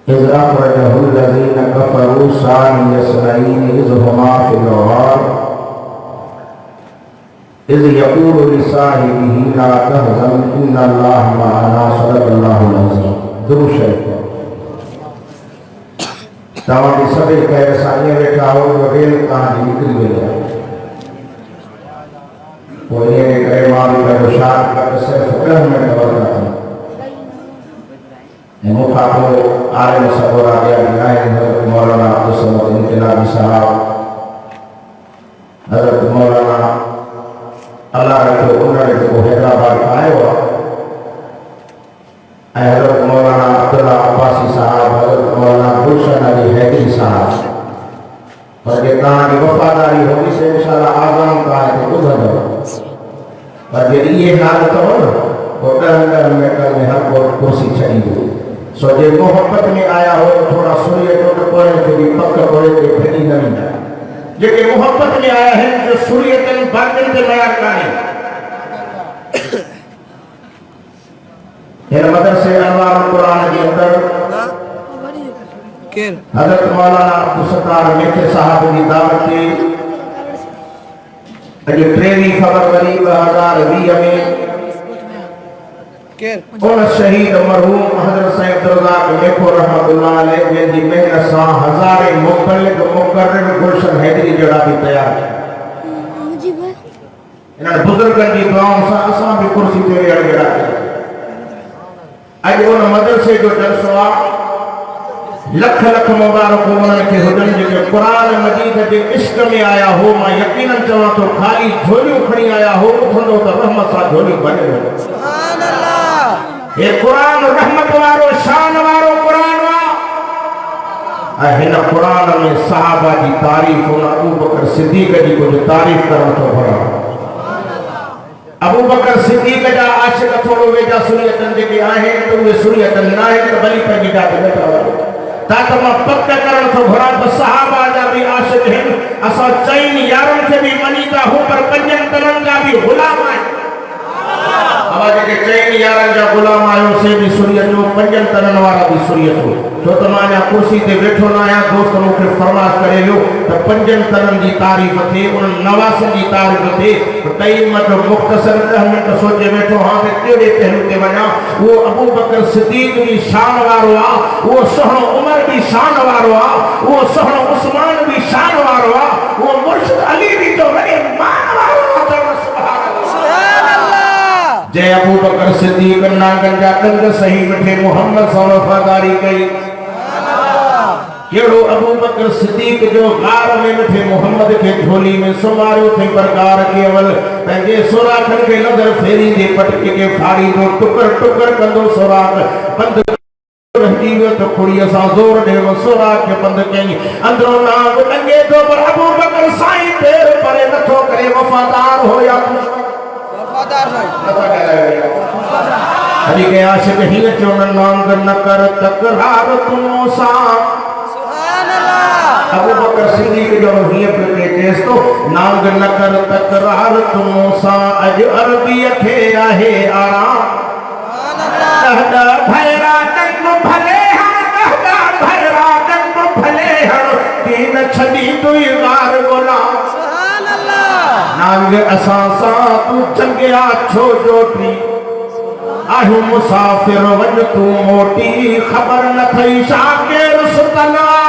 إذ أخرجه الذين كفروا ثاني اثنين إذ هما في الغار إذ يقول لصاحبه لا تحزن إن الله معنا صدق الله العظيم. दुरूद शरीफ तव्हां सभई कहिड़े साईं वेठा हो वॾेल कहाणी निकिरी वई आहे पोइ इन करे मां बि पंहिंजो शाद करे सिर्फ़ु 10 मिंट वरिता ऐं मूंखां पोइ आलिम सबोरा ॿिया बि आहिनि हज़रत मौलाना अब्दुल समद इनकलाबी साहब हज़रत मौलाना अल्लाह रखो उन्हनि जेको हैदराबाद आयो आहे ऐं हज़रत मौलाना अब्दुल्ला अब्बासी साहब हज़रत मौलाना गुलशन अली हैदरी साहब पर जे तव्हांजी वफ़ादारी होगी से इंशाअल्लाह आज़ाम तव्हांखे ॿुधंदव पर जे इहे हालत अथव न पोइ 10 मिनट में हर को कुर्सी छॾींदो सो जे मोहब्बत में आया हो तो थोड़ा सूर्य टोट पड़े के भी पक पड़े के फेरी न मिलता जेके मोहब्बत में आया है जो सूर्य तन बातिन के मयार काने इन मदरसे अनवार कुरान के अंदर हजरत मौलाना अब्दुल सत्तार मेथे साहब की दावत थी अॼु 23 फरवरी 2020 में उन शहीद मरहूम हजरत सैयद अब्दुर्रज़ाक मेखो रहमतुल्लाह अलैह जंहिंजी महिनत सां हज़ारे मुबल्लिग मुकर्रर गुलशन हैदरी जड़ा भी तैयार इन्हनि बुजुर्गनि जी दुआउनि सां असां भी कुर्सी ते वेहण जड़ा अॼु उन मदरसे जो जलसो आहे लख लख मुबारक उन्हनि खे हुजनि जेके क़ुरान मजीद जे इश्क में आया हो मां यकीनन चवां थो ख़ाली झोलियूं खणी आया हो उथंदो त रहमत सां झोलियूं भरे वञे सुभान अल्लाह ये कुरान रहमत वारो शान वारो कुरान वा ऐं हिन कुरान में सहाबा जी तारीफ़ उन अबू बकर सिद्दीक़ जी कुछ तारीफ़ करण थो भरा अबू बकर सिद्दीक़ जा आशिक थोड़ो वेझा सुनियतन जेके आहिनि त उहे सुनियतन न आहिनि त भली पंहिंजी जात वेठा वञो ताकि मां पक करण थो भरा त सहाबा जा भी आशिक आहिनि असां 4 यारनि खे भी मञीदा हो पर 5 तननि जा भी गुलाम आहिनि आवाज के 4 यारनि जा गुलाम आयो से भी सुनियत जो 5 तननि वारा भी सुनियत हो छो त मां अञा कुर्सी ते वेठो न आहियां दोस्त मूंखे फरमाइश करे वियो त 5 तननि जी तारीफ़ थिए उन नवासनि जी तारीफ़ थिए टई मत मुख़्तसर 10 मिनट सोचे वेठो हां त कहिड़े पहलू ते वञा उहो अबू बकर सिद्दीक़ भी शान वारो आहे उहो सुहिणो उमर भी शान वारो आहे उहो सुहिणो उस्मान भी शान वारो आहे उहो मुर्शिद अली भी तो वॾे मान वारो आहे सुभान अल्लाह जय अबू बकर सिद्दीक़ नागन जा कंद सही मिठे मोहम्मद सां वफादारी कई केड़ो अबू बकर सिद्दीक़ जो गार में मिठे मोहम्मद के झोली में सुमारियो थे प्रकार केवल पंहिंजे सुराखन के नजर फेरी दे पटके के फाड़ी दो टुकर टुकर कंदो सुराख बंद रही वियो त खुड़ीअ सां ज़ोर ॾे सुराख के बंद कई अंदरो नाग लंघे थो पर अबू बकर साईं पैर परे नथो करे वफादार हो या वफादार हरी के आशिक ही चोन नांग न कर तकरार तुमो सा सुभान अल्लाह अबू बकर सिद्दीक़ जो ही पे केस तो नांग न कर तकरार तुमो सा अज अरबी खे आहे आराम सुभान अल्लाह भैरा तंग भले हड़ा भैरा तंग भले हड़ तीन छदी तुई गार गुलाम सुभान अल्लाह नांग असां सा तू चंगिया छो जोटी आहू मुसाफिर वञ तू मोटी खबर न थई शाकिर सुतलवा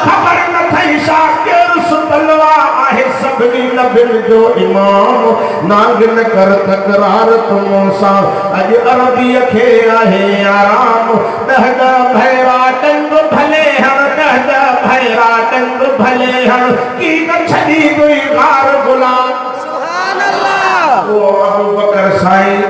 खबर न थई शाकिर सुतलवा आहे सभनी नबिन जो इमाम नांग न कर तकरार तुमो सा अज अरबी खे आहे आराम दहगा भैरा टंग भले हण दहगा भैरा टंग भले हण की न छदी तुई गार गुलाम सुभान अल्लाह ओ अबू बकर साईं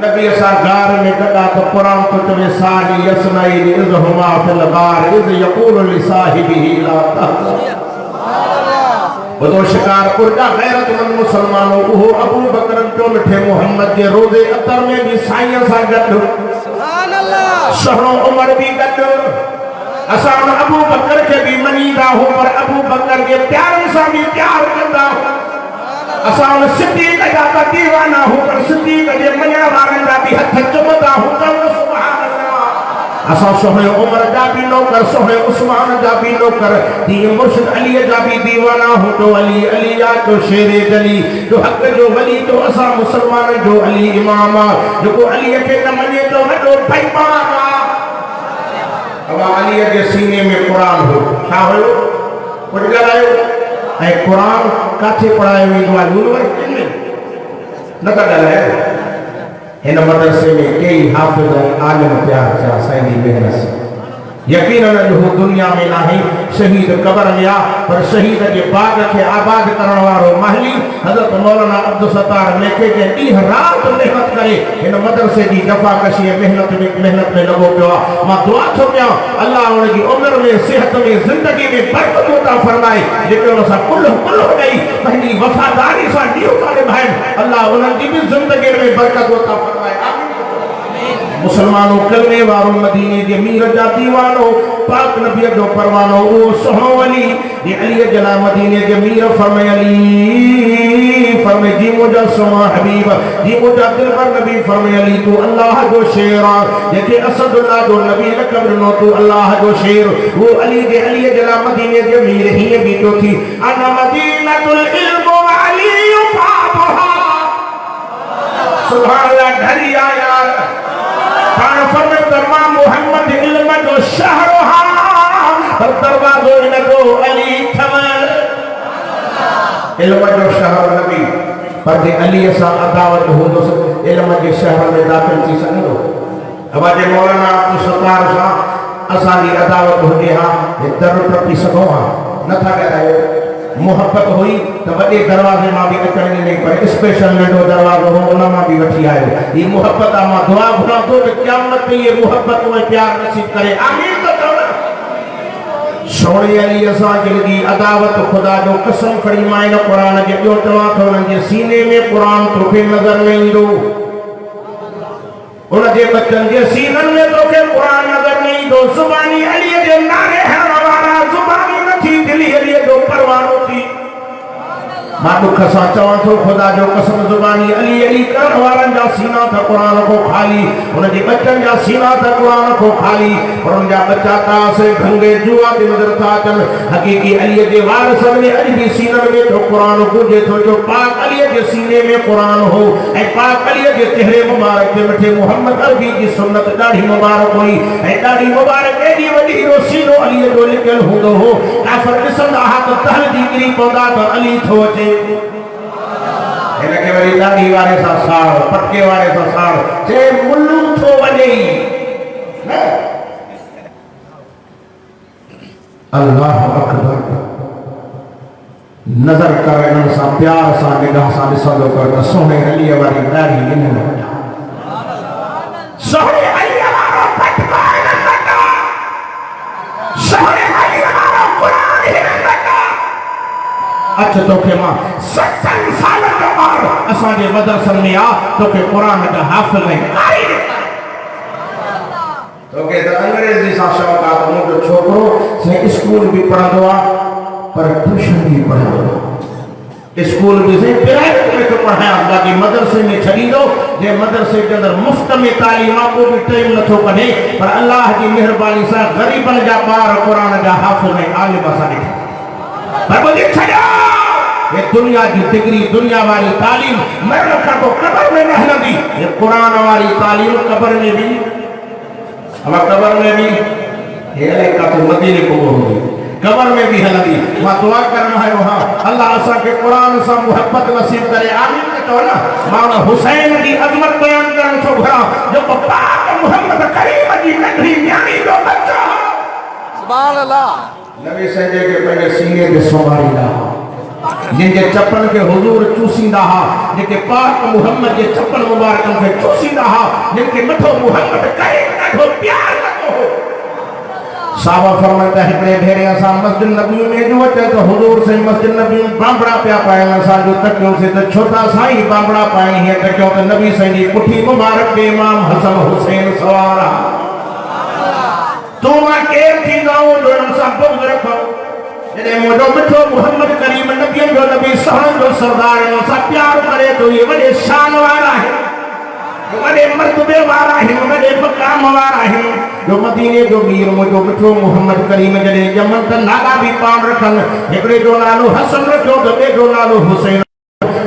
नबी असा गार में गदा तो कुरान तो तवे साली यसनाई इज हुमा फिल गार इज यकूल लिसाहिबिही ला तहज़न सुभान अल्लाह बदो शिकार कुरजा गैरतमंद मुसलमानों वो अबू बकर जो मिठे मोहम्मद के रोजे अतर में भी साईं सा गड सुभान अल्लाह शहरो उमर भी गड असा अबू बकर के भी मनीदा हो पर अबू बकर के प्यार सा भी प्यार करदा हो असा सिद्दीक़ जा दीवाना हो पर सिद्दीक़ जे मञण वारन जा हथ चुमंदा हुजनि सुभान अल्लाह। असां सोहणे उमर जा भी नौकर, सोहणे उस्मान जा भी नौकर, दी मुर्शिद अली जा भी दीवाना हूं। तो अली अली या तो शेरे जली, तो हक जो वली, तो असां मुसलमान जो अली इमाम आ। जो अली के न मने तो वडो बेईमान आ। अब अली के सीने में कुरान हो, छा हो कुछ ॻाल्हायो। ऐं कुरान काथे पढ़ायो वेंदो आहे? यूनिवर्सिटी में न था ॻाल्हायो। हिन मदरसे में कई हाफ़िज़ आलिम तैयार थिया साईं जी महिनत सां। यकीनन हो दुनिया में नाही, शहीद कबर में आ, पर शहीद के बाग के आबाद करण वारो महली हज़रत मौलाना अब्दुल सत्तार लेके के ॾींहं रात मेहनत करे हिन मदरसे की जफ़ाकशी मेहनत में लगो पियो आहे। मां दुआ थो कयां अल्लाह उनकी उम्र में, सेहत में, ज़िंदगी में बरकत अता फरमाए। जेके उन सां कुल्ह ॾेई पंहिंजी वफ़ादारी सां ॾींहुं था निभाइनि, अल्लाह उन्हनि जी बि ज़िंदगी में बरकत अता फरमाए। मुसलमानों कलमे वारो मदीने के मीर जा दीवानो, पाक नबी जो परवानो, वो सोहणो अली ये अली जला मदीने के मीर फरमाए अली फरमाए जी मुझा सोमा हबीब, जी मुझा दिलबर नबी फरमाए अली तू अल्लाह जो शेर जेके असदुल्लाह जो नबी लक़ब नो तू अल्लाह जो शेर। वो अली जला मदीने के मीर ही बीतो थी अना मदीनतुल इल्म अली बाबहा सुभान अल्लाह। ढरिया यार दरबार मोहम्मद इल्म जो शहर पर दरवाजो इनको अली थमल इल्म जो शहर नबी पर जे अली सा अदावत होंदो इल्म के शहर में दाखिल थी सको। अब जे मौलाना अब्दुल सत्तार सा असानी अदावत होजे हां दर टपी सको हां न था करायो। मोहब्बत हुई तो बड़े दरवाजे मां भी अचण नहीं पर स्पेशल नंढो दरवाजो हो उन मां भी वठी आयो। ये मोहब्बत आ मां दुआ घुरा तो क़यामत में ये मोहब्बत में प्यार नसीब करे आमीन। तो सोने अली असा जिंदगी अदावत खुदा जो कसम खड़ी माइन कुरान के जो चवा तो उन के सीने में कुरान तोखे नजर में इंदो, उन के बच्चन के सीनन में तोखे कुरान नजर नहीं इंदो। जुबानी अली के नारे हर वारा जुबानी नथी दिली अली जो परवानो थी। मां दुख सां चवां थो खुदा जो कसम जुबानी अली अली करण वारनि जा सीना था कुरान को खाली, उन जे बच्चन जा सीना था कुरान को खाली, पर उन जा बच्चा कास ढंगे जुआ ते नजर था अचनि। हकीकी अली के वारिसन में अॼु भी सीनन में तो कुरान गुंजे थो जो पाक अली के सीने में कुरान हो ऐं पाक अली के चेहरे मुबारक ते मिठे मोहम्मद अरबी की सुन्नत ॾाढी मुबारक हुई ऐं ॾाढी मुबारक एॾी वॾी एॾो सीनो अली जो लिखियल हूंदो हो। काफ़िर ॾिसंदा हा त तहजी किरी पवंदा त अली थो अचे। इनके वरी दाढ़ी वारे सा साड़ पटके वारे सा साड़ जे मुल्लू थो वने न। अल्लाह अकबर नजर कर इन सा प्यार सा निगाह सा ॾिसंदो कर त सोने अली वारी दाढ़ी इन वटा सोने अली वारो पटको इन वटा सोने अली वारो कुरान इन वटा। अच्छा तोखे मां 7 साल के बाद असांजे मदरसन में आ तोखे कुरान का हाफ़िज़ आई तोखे त अंग्रेजी सा शौक़ आ। मुंहिंजो छोकरो से स्कूल भी पढ़ंदो आ पर ट्यूशन भी पढ़ंदो आ। स्कूल भी से प्राइवेट में तो पढ़ाया बाकी मदरसे में छॾींदो जे मदरसे के अंदर मुफ्त में तालीम आ को भी टाइम नथो कढे पर अल्लाह की मेहरबानी सां ग़रीबन जा ॿार कुरान जा हाफ़िज़ ऐं आलिम सां ॾिठा पर मुझे छॾियो ये दुनिया की डिग्री दुनिया वाली तालीम मरण का तो कब्र में न हलंदी। ये कुरान वाली तालीम कब्र में भी अब कब्र में भी ये का तो मदीने को होगी कब्र में भी हलंदी। मां दुआ करना है वहां अल्लाह असा के कुरान से मोहब्बत नसीब करे आमीन। तो ना मां हुसैन की अजमत बयान करन छो घरा जो पाक मोहम्मद करीम जी नंढी न्याणी जो बच्चा सुभान अल्लाह नबी सजे के पहले सीने पे सुभाईंदा जिनके चप्पल के हुजूर चूसींदा हा जिनके पाक मोहम्मद के चप्पल मुबारक के चूसींदा हा जिनके मथो मोहम्मद करीम ॾाढो प्यार लगो हो। साहबा फरमाता है बड़े भेरे असा मस्जिद नबी में जो अचे तो हुजूर से मस्जिद नबी में बांबड़ा पिया पाए असा जो तकियो से तो छोटा साई बांबड़ा पाए है तकियो तो नबी सही जी पुठी मुबारक के इमाम हसन हुसैन सवारा तो मां केर थी गाओ जो सब बुज़ रखो जॾहिं मुंहिंजो मिठो मोहम्मद करीम नबी जो नबी सहन जो सरदार सा प्यार करे तो ये वॾे शान वारा है वॾे मर्तबे वारा आहिनि, वॾे मक़ाम वारा आहिनि। जो मदीने जो मीर मुंहिंजो मिठो मोहम्मद करीम जॾहिं ॼमनि त नाला बि पाण रखनि। हिकिड़े जो नालो हसन रखियो त ॿिए जो नालो हुसैन।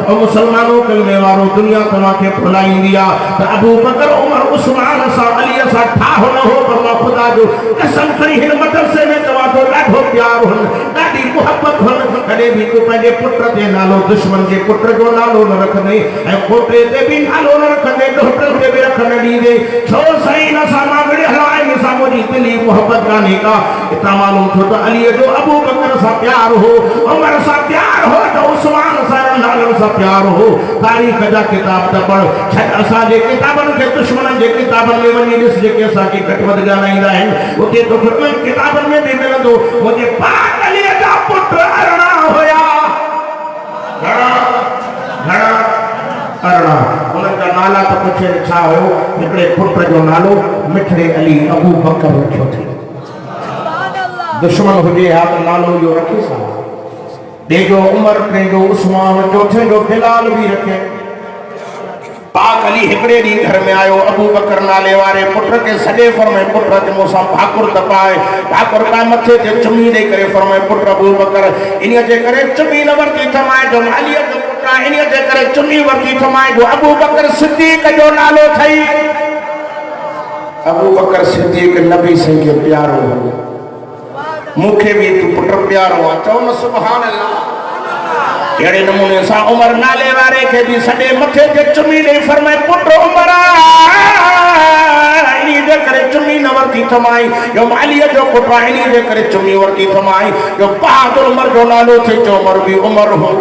और मुसलमानों कलमे वारो दुनिया तव्हांखे फुलाईंदी आहे त अबू बकर उमर उस्मान सां अलीअ सां ठाहो न हो, पर मां ख़ुदा जो कसम खणी हिन मदरसे में चवां थो ॾाढो प्यार हुन, ॾाढी मुहबत हुन। कॾहिं बि तूं पंहिंजे पुट ते नालो दुश्मन जे पुट जो नालो न रखंदे ऐं पोटे ते बि नालो न रखंदे, ॾोहटनि खे बि रख न ॾींदे। छो साईं हिन सां मां विढ़ियल आहियां, हिन सां मुंहिंजी दिली मुहबत कान्हे का। हितां मालूम थियो त अलीअ जो अबू बकर सां प्यार हो, उमर सां प्यार हो, त उस्मान सां नालनि सां प्यार हो। तारीख़ जा किताब त पढ़, छॾ असांजे किताबनि खे दुश्मननि जे किताबनि में वञी ॾिस जेके असांखे घटि वधि ॻाल्हाईंदा आहिनि। उते तो उन्हनि किताबनि में बि मिलंदो मुंहिंजे पाक अलीअ जा पुट अरिड़हं हुया। घणा घणा? अरिड़हं। उन्हनि जा नाला त पुछे छा हुयो? हिकिड़े पुट जो नालो मिठड़े अली अबू बकर रखियो अथई। दुश्मन हुजे हा त नालो इहो रखे सा। ॾेजो उमर, टे उस्मान, चौथे जो बिलाल भी रखे। पाक अली हिकिड़े ॾींहुं घर में आयो, अबू बकर नाले वारे पुट खे सॼे फरमाए पुट ते मूंसां भाकुर त पाए, भाकुर पाए मथे ते चुमी ॾेई करे फरमाए पुट अबू बकर इन्हीअ जे करे चुमी न वरिती थमाए जो अलीअ जो पुट आहे, इन्हीअ जे करे चुमी वरिती थमाए जो अबू बकर सिद्दीक़ जो नालो अथई। अबू बकर सिद्दीक़ नबी सिंह खे प्यारो हो। मूंखे बि तूं पुट प्यारो आहे, चओ न सुभान अल्लाह। अहिड़े नमूने सां उमर नाले वारे खे बि सॼे मथे ते चुमी ॾेई फरमाए पुट उमर इन्हीअ जे करे चुमी न वरिती थमाई जो अलीअ जो पुट आहे, इन्हीअ जे करे चुमी वरिती थमाई जो बहादुर उमर जो नालो थिए जो उमर बि उमर हो।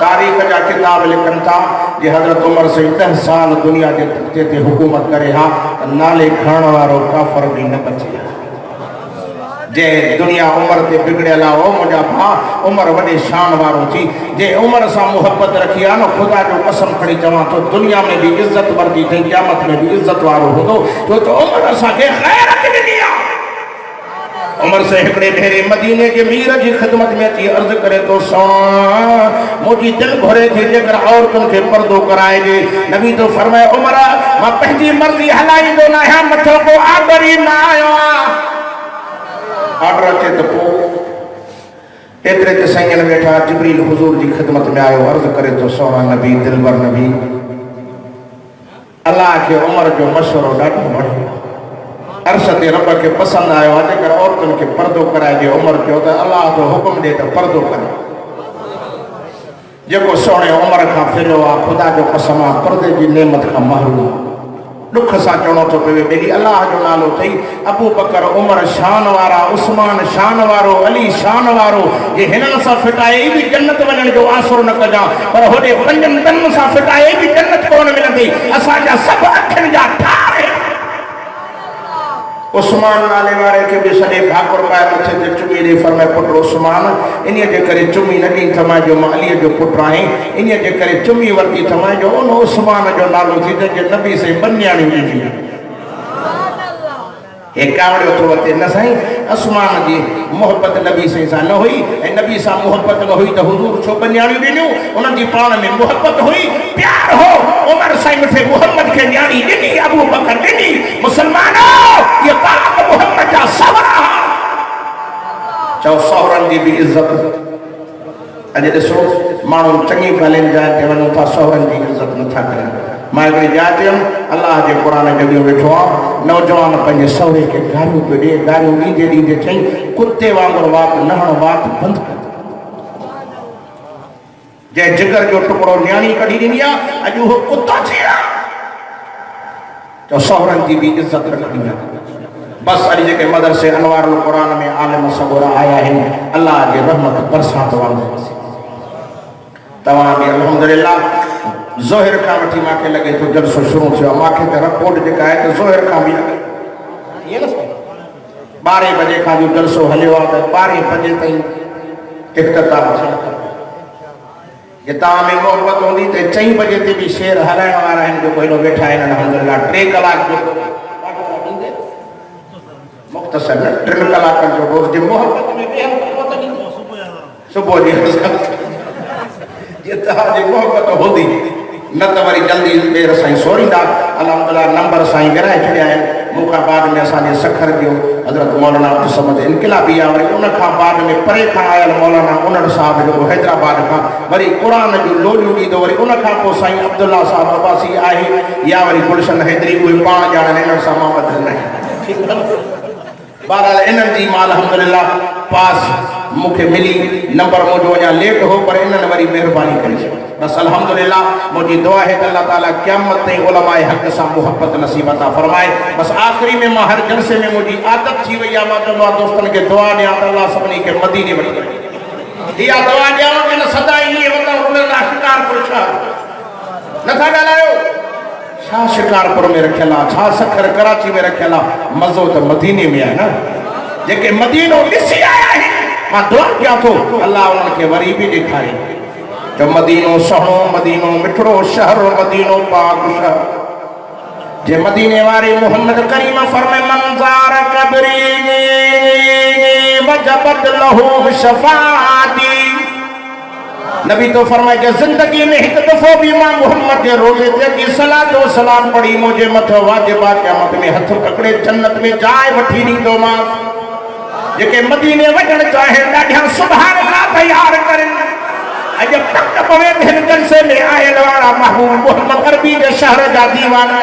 तारीख़ जा किताब लिखनि था जे हज़रत उमर से 10 साल दुनिया जे तख़्ते ते हुकूमत करे हा त नाले खणण वारो काफ़र बि न बचे। जे दुनिया उमर ते बिगड़ियल आहे, मुंहिंजा भाउ उमर वॾे शान वारो थी। जे उमर सां मुहबत रखी आहे न, ख़ुदा जो कसम खणी चवां थो दुनिया में बि इज़त वरती अथई, क़यामत में बि इज़त वारो हूंदो, छो त उमर असांखे ग़ैरत ॾिनी आहे। उमर से हिकिड़े भेरे मदीने के मीर जी ख़िदमत में अची अर्ज़ु करे थो सुण मुंहिंजी दिलि घुरे थी जेकर औरतुनि खे पर्दो कराइजे। नबी तो फरमाए उमर मां पंहिंजी मर्ज़ी हलाईंदो न आहियां, मथो को आर्डर ई न आयो आहे। ऑर्डर अचे तो एतरे ते साईं वेठा जिब्रील हुजूर जी खिदमत में आयो, अर्ज करे तो सोना नबी दिलबर नबी अल्लाह के उमर जो मशवरो ॾाढो वणियो, अर्श ते रब के पसंद आयो आहे। जेकर औरतुनि खे पर्दो कराए जे उमर चयो त अल्लाह जो हुकुम ॾे त पर्दो करे। जेको सोणे उमर खां फिरियो आहे ख़ुदा जो कसम आहे पर्दे जी नेमत खां महरूम आहे। दुख सां चवणो थो पवे बेली अल्लाह जो नालो अथई। अबू बकर उमर शान वारा, उस्मान शान वारो, अली शान वारो। जे हिननि सां फिटाए बि जन्नत वञण जो आसरो न कजां, पर होॾे पंजनि ॾंदनि सां फिटाए बि जन्नत कोन मिलंदी। असांजा सभु अखियुनि जा ठार। उस्मान नाले वारे के भी सॼे भाकुर पाए मथे ते चुमी ॾेई फरमाए पुट उस्मान इन्हीअ जे करे चुमी न ॾी थमाए जो मां अलीअ जो पुट आहीं, इन्हीअ जे करे चुमी वरिती थमाए जो उन उस्मान जो नालो थी जंहिंखे नबी से बनियाणी ॾिनी। हे कावड़ियो थो वरिते न साईं, उस्मान जी मोहबत नबी सां न हुई ऐं नबी सां मोहबत न हुई त हुजूर छो बनियाणियूं ॾिनियूं? उन्हनि जी पाण में मोहबत हुई, प्यार हो। उमर साईं मूंखे मोहम्मद खे न्याणी ॾिनी, अबू बकर ॾिनी। मुसलमानो ये पाक मोहम्मद जा सवरा चओ सहुरनि जी बि इज़त। अॼु ॾिसो माण्हू चङी ॻाल्हियुनि जाइ ते वञूं था, सहुरनि जी इज़त नथा कनि। मां हिकिड़ी जाइ ते हुयमि, अलाह जे क़ुर जॾहिं वेठो आहे, नौजवान पंहिंजे सहुरे खे गारियूं पियो ॾिए, गारियूं ॾींदे ॾींदे चई कुते वांगुरु वात नहण वात बंदि कर। जंहिं जिगर जो टुकड़ो न्याणी कढी ॾिनी आहे अॼु उहो कुता थी विया। तो सहुरनि जी बि इज़त रखणी आहे। बस अॼु जेके मदरसे अनवारुल क़ुरान में आलिम सगोरा आया आहिनि, अलाह जी रहमत बरसात वांगुरु। तव्हां बि अल्हम्दुलिल्लाह ज़ोहिर खां वठी मूंखे लॻे थो जलसो शुरू थियो आहे। मूंखे त रिपोर्ट जेका आहे त ज़ोहिर खां बि लॻे 12 बजे खां जो जलसो हलियो आहे त 12 बजे ताईं इख़्तिताम थियणु खपे। जे तव्हां में मोहबत हूंदी त 4 बजे ते बि शेर हलाइण वारा आहिनि जेको हेॾो वेठा आहिनि अल्हम्दुलिल्लाह। 3 कलाक जो मुख़्तसर न 3 कलाकनि जो रोज़ जे मोहबत में सुबुह जी जे तव्हांजी मोहबत हूंदी न तो वरी जल्दी ॿेर साईं सोरींदा। अल्हम्दुलिल्लाह नंबर साईं विराए छॾिया आहिनि। मूंखां बाद में असांजे सखर जो हज़रत मौलाना अब्दुल समद इनकलाबी आहे। वरी उन खां बाद में परे खां आयल मौलाना उनड़ साहब जो हैदराबाद खां वरी क़ुरान जूं लोलियूं ॾींदो। वरी उन खां पोइ साईं अब्दुल्ला साहब अब्बासी आहे या वरी गुलशन हैदरी उहे पाण ॼाणनि इन्हनि सां मां वधल न आहियां। बहरहाल इन्हनि जी मां अल्हम्दुलिल्लाह पास मूंखे मिली। नंबर मुंहिंजो अञा लेट हो पर इन्हनि वरी महिरबानी करे छॾी। बस अल्हम्दुलिल्लाह मुझी दुआ है कि अल्लाह ताला क़यामत ताईं उलमाए हक़ सां मोहब्बत नसीब अता फरमाए। बस आखिरी में मां हर जलसे में मुझी आदत थी वई आहे मां चवंदो आहियां दोस्तनि खे दुआ ॾियां त अल्लाह सभिनी खे मदीने वठी वञे। इहा दुआ ॾियांव कि न सदा ईअं वतन उड़ंदा शिकारपुर शहर नथा ॻाल्हायो। छा शिकारपुर में रखियल आहे, छा सखर कराची में रखियल आहे, मज़ो त मदीने में आहे न। जेके मदीनो ॾिसी आया आहिनि मां दुआ कयां थो अल्लाह उन्हनि खे वरी बि ॾेखारे जो मदीनो सुहिणो, मदीनो मिठड़ो शहर, मदीनो पाक शहर। जे मदीने वारे मोहम्मद करीम फरमाए मंज़ार कबरी वजबत लहू शफाअती। नबी तो फरमाए कि जिंदगी में एक दफो भी मां मोहम्मद के रोजे ते की सलात व सलाम पढ़ी मुझे मथे वाजिबा क़यामत में हथ पकड़े जन्नत में जाए वठी ॾींदो मां। जेके मदीने वञण चाहे ॾाढा सुभाणे अल्लाह तैयार करनि। अॼु पक पवे हिन जलसे में आयल वारा महबूब मोहम्मद अरबी जे शहर जा दीवाना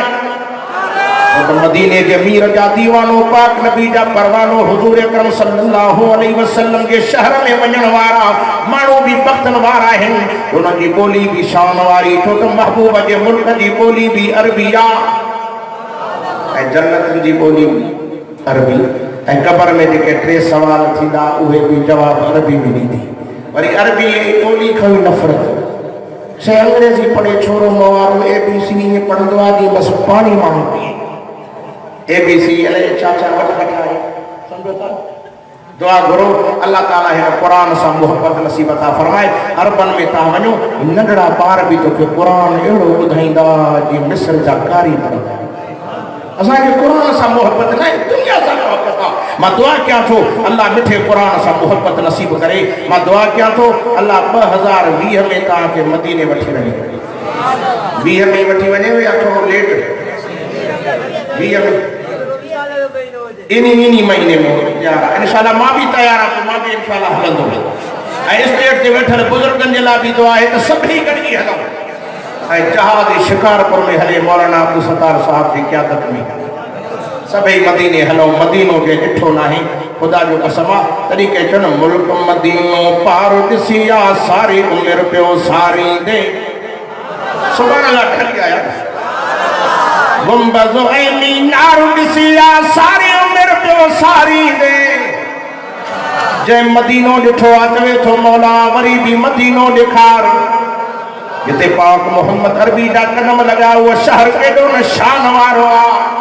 तो मदीने के मीर जा दीवानो पाक नबी जा परवानो हुजूर अकरम सल्लल्लाहु अलैहि वसल्लम के शहर में वञण वारा माण्हू भी बख्तन वारा आहिनि। उन्हनि जी ॿोली भी शान वारी छो त महबूब जे मुल्क जी ॿोली भी अरबी आहे ऐं जन्नत जी ॿोली अरबी ऐं क़बर में जेके 3 सवाल थींदा उहे भी जवाब अरबी में ॾींदी। वरी अरबी ॿोली खां नफ़रत से अंग्रेजी पढ़े छोरो मवारो ABC में पढ़ंदो आहे जी बस पानी माण्हू पीए ABC अले चाचा वठ आहे समझो था। दुआ करो अल्लाह ताला हिन क़ुरान सां मोहब्बत नसीब अता फरमाए। अरबन में तव्हां वञो नंढड़ा ॿार बि तोखे क़ुरान अहिड़ो ॿुधाईंदा जीअं मिस्र जा कारी पढ़ंदा। असांखे क़ुरान सां मोहब्बत न आहे, दुनिया सां मोहब्बत आहे। मां दुआ कयां थो अल्लाह मिठे क़ुरान सां मोहब्बत नसीब करे। मां दुआ कयां थो अल्लाह 2020 में तव्हांखे मदीने वठी वञे। 20 में वठी वञे या थोरो लेट 20 में इन्हीं महीने में यार इंशाल्लाह मां भी तैयार आहियां। मां भी इंशाल्लाह हलंदो ऐं स्टेज ते वेठल बुजुर्गनि जे लाइ भी दुआ आहे त सभई गॾिजी हलूं ऐं जहाज शिकारपुर में हले मौलाना अब्दुल सत्तार साहब जी क़यादत में सभई मदीने हलो। मदीनो के ॾिठो नाहे ख़ुदा जो कसम आहे तॾहिं के चवनि मुल्क मदीनो पार ॾिसी आ सारी उमिरि पियो सारी दे सुभाणे अल्लाह ठही आया गुंबज़ ऐं मीनार ॾिसी आ सारी उमिरि पियो सारी दे। जंहिं मदीनो ॾिठो आहे चवे थो मौला वरी भी मदीनो ॾेखार जिते पाक मोहम्मद अरबी जा कदम लॻा उहो शहर केॾो न शान वारो आहे।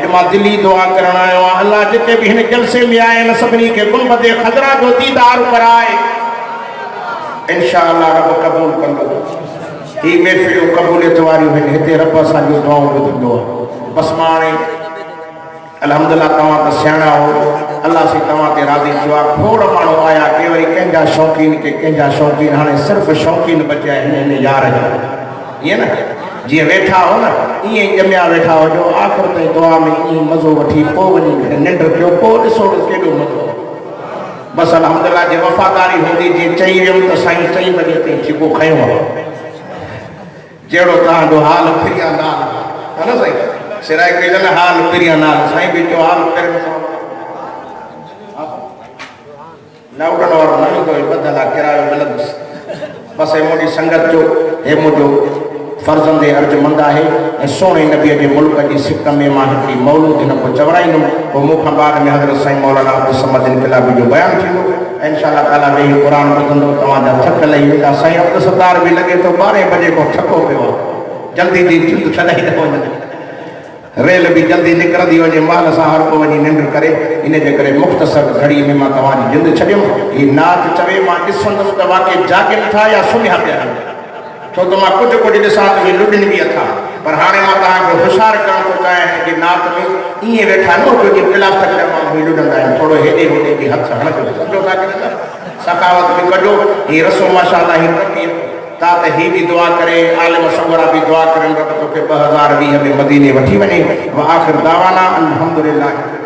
अॼु मां दिल्ली दुआ करण आयो आहियां अल्लाह जिते भी हिन जलसे में आहिनि सभिनी खे गुंबद ख़ज़रा जो दीदार कराए इंशाअल्लाह रब क़बूल कंदो। ही महफ़िलूं क़बूलियत वारियूं आहिनि हिते रब असांजूं दुआऊं ॿुधंदो आहे। बसि मां हाणे अल्हम्दुलिल्लाह तव्हां त सियाणा हो अल्लाह से तव्हां ते राज़ी थियो आहे। खोड़ माण्हू आया के वरी कंहिंजा शौक़ीन के कंहिंजा शौक़ीन हाणे सिर्फ़ु शौक़ीन बचिया हिन यार जा ईअं न जीअं वेठा हो न ईअं ई ॼमिया वेठा हुजो आख़िर ताईं दुआ में ईअं मज़ो वठी पोइ वञी निंड कयो पोइ ॾिसो केॾो मज़ो। बसि अल्हम्दुलिल्लाह जे वफ़ादारी हूंदी जीअं चई वियुमि त साईं 3 बजे ताईं छिको खयो आहे जहिड़ो तव्हांजो हाल फिरिया नाल है न साईं सिराए कई हाल फिरिया नाल साईं बि जो हाल करे न उड़न वारो न ईंदो बदल आहे किरायो मिलंदुसि। बसि मुंहिंजी संगत जो हे मुंहिंजो फर्ज़ंद अर्जुमंद आहे ऐं सोणे नबीअ जे मुल्क जी सिक में मां हिकिड़ी मौलूद हिन को चवराईंदुमि पोइ मूंखां बाद में हज़रत साईं मौलाना अब्दुल समद इनकलाबी जो बयानु थींदो ऐं इंशाअल्लाह ताला वेही क़ुरान ॿुधंदो तव्हांजा थक लही वेंदा। साईं अब्दुल सत्तार बि लॻे थो 12 बजे को थको पियो आहे जल्दी जी जिंद छॾाई न वञे रेल भी जल्दी निकिरंदी वञे महिल सां हर को वञी निंड करे इन जे करे मुख़्तसर घड़ी में मां तव्हांजी जिंद छॾियुमि। हीउ नाच चवे मां ॾिसंदुमि त वाक़ई जाॻनि था या सुम्हिया पिया आहिनि छो तो मां कुछ ॾिसां त लुॾनि भी अथा पर हाणे मां तव्हांखे होशियार करण थो चाहियां कि नात में ईअं वेठा न छोकी प्लास्टिक जा माण्हू लुॾंदा आहिनि थोरो हेॾे होॾे बि हथ हणिजो सम्झो था कि सखावत बि कजो। हीअ रसो माशाअल्लाह हीअ तात ही भी दुआ करे, आलिम सगरा भी दुआ करन रब तोखे 2020 में मदीने वठी वने। व आखिर दावाना अल्हम्दुलिल्लाह।